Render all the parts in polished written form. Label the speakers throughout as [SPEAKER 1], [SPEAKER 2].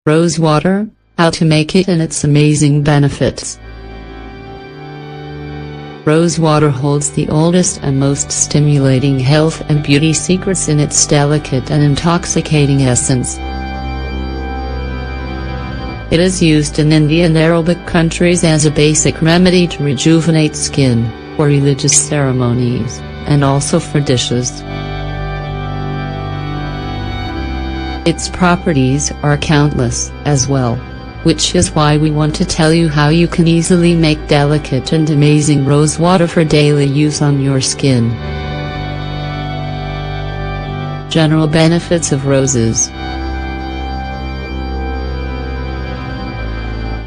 [SPEAKER 1] Rose water, how to make it and its amazing benefits. Rose water holds the oldest and most stimulating health and beauty secrets in its delicate and intoxicating essence. It is used in India and Arabic countries as a basic remedy to rejuvenate skin, for religious ceremonies, and also for dishes. Its properties are countless, as well, which is why we want to tell you how you can easily make delicate and amazing rose water for daily use on your skin. General benefits of roses.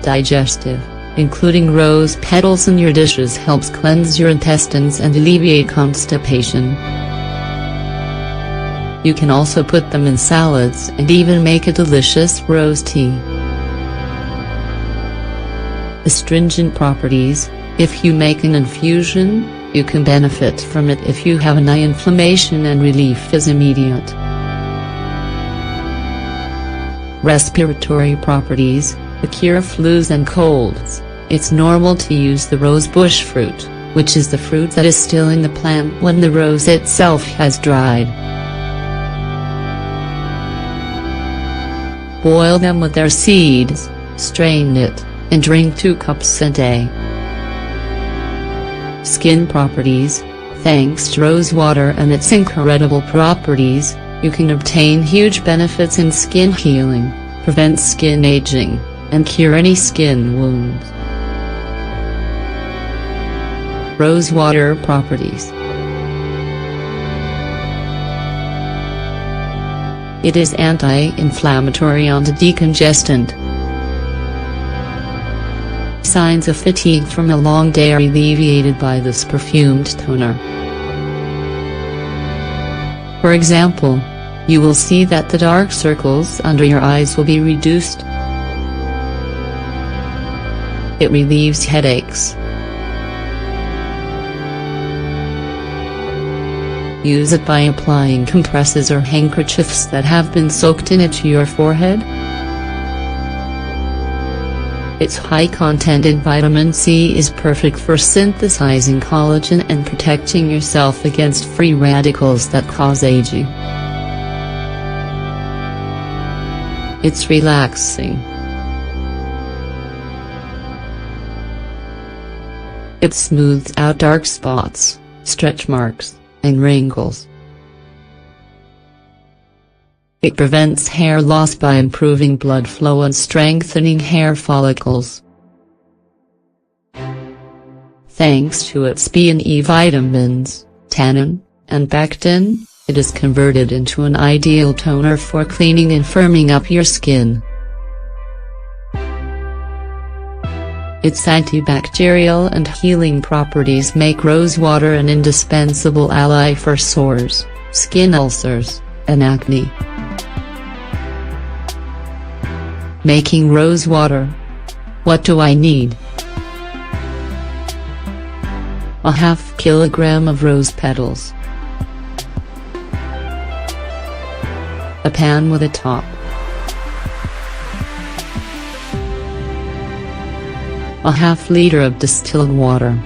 [SPEAKER 1] Digestive, including rose petals in your dishes helps cleanse your intestines and alleviate constipation. You can also put them in salads and even make a delicious rose tea. Astringent properties, if you make an infusion, you can benefit from it if you have an eye inflammation and relief is immediate. Respiratory properties, to cure flus and colds, it's normal to use the rose bush fruit, which is the fruit that is still in the plant when the rose itself has dried. Boil them with their seeds, strain it, and drink 2 cups a day. Skin properties, thanks to rose water and its incredible properties, you can obtain huge benefits in skin healing, prevent skin aging, and cure any skin wounds. Rose water properties. It is anti-inflammatory and decongestant. Signs of fatigue from a long day are alleviated by this perfumed toner. For example, you will see that the dark circles under your eyes will be reduced. It relieves headaches. Use it by applying compresses or handkerchiefs that have been soaked in it to your forehead. Its high content in vitamin C is perfect for synthesizing collagen and protecting yourself against free radicals that cause aging. It's relaxing. It smooths out dark spots, stretch marks, and wrinkles. It prevents hair loss by improving blood flow and strengthening hair follicles. Thanks to its B and E vitamins, tannin, and pectin, it is converted into an ideal toner for cleaning and firming up your skin. Its antibacterial and healing properties make rose water an indispensable ally for sores, skin ulcers, and acne. Making rose water. What do I need? A ½ kilogram of rose petals. A pan with a top. A ½ liter of distilled water.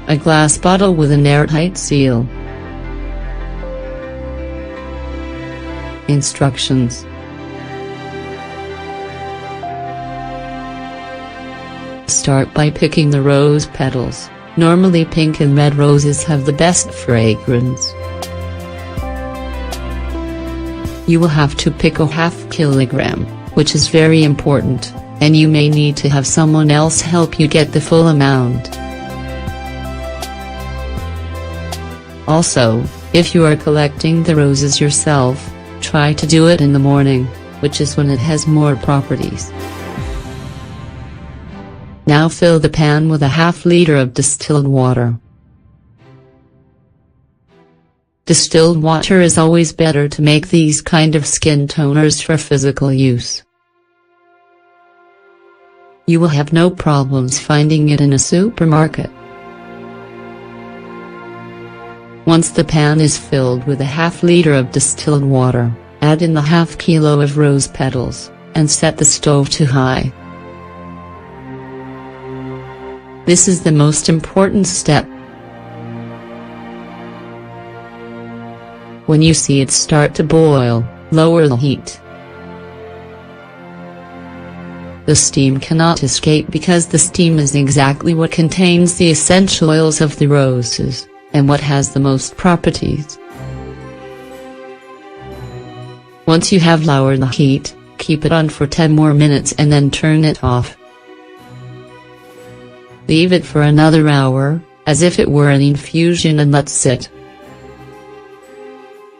[SPEAKER 1] A glass bottle with an airtight seal. Instructions. Start by picking the rose petals. Normally pink and red roses have the best fragrance. You will have to pick a ½ kilogram, which is very important, and you may need to have someone else help you get the full amount. Also, if you are collecting the roses yourself, try to do it in the morning, which is when it has more properties. Now fill the pan with a ½ liter of distilled water. Distilled water is always better to make these kind of skin toners for physical use. You will have no problems finding it in a supermarket. Once the pan is filled with a ½ liter of distilled water, Add in the ½ kilo of rose petals, and set the stove to high. This is the most important step. When you see it start to boil, lower the heat. The steam cannot escape because the steam is exactly what contains the essential oils of the roses, and what has the most properties. Once you have lowered the heat, keep it on for 10 more minutes and then turn it off. Leave it for another hour, as if it were an infusion, and let sit.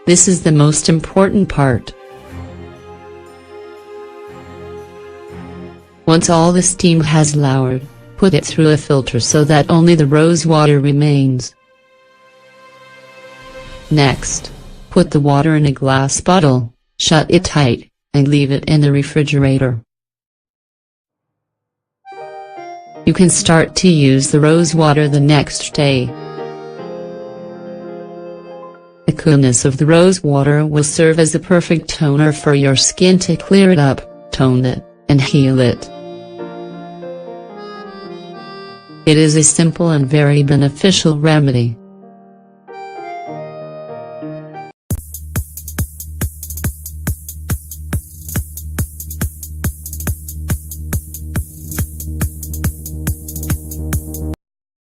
[SPEAKER 1] This is the most important part. Once all the steam has lowered, put it through a filter so that only the rose water remains. Next, put the water in a glass bottle, shut it tight, and leave it in the refrigerator. You can start to use the rose water the next day. The coolness of the rose water will serve as a perfect toner for your skin to clear it up, tone it, and heal it. It is a simple and very beneficial remedy.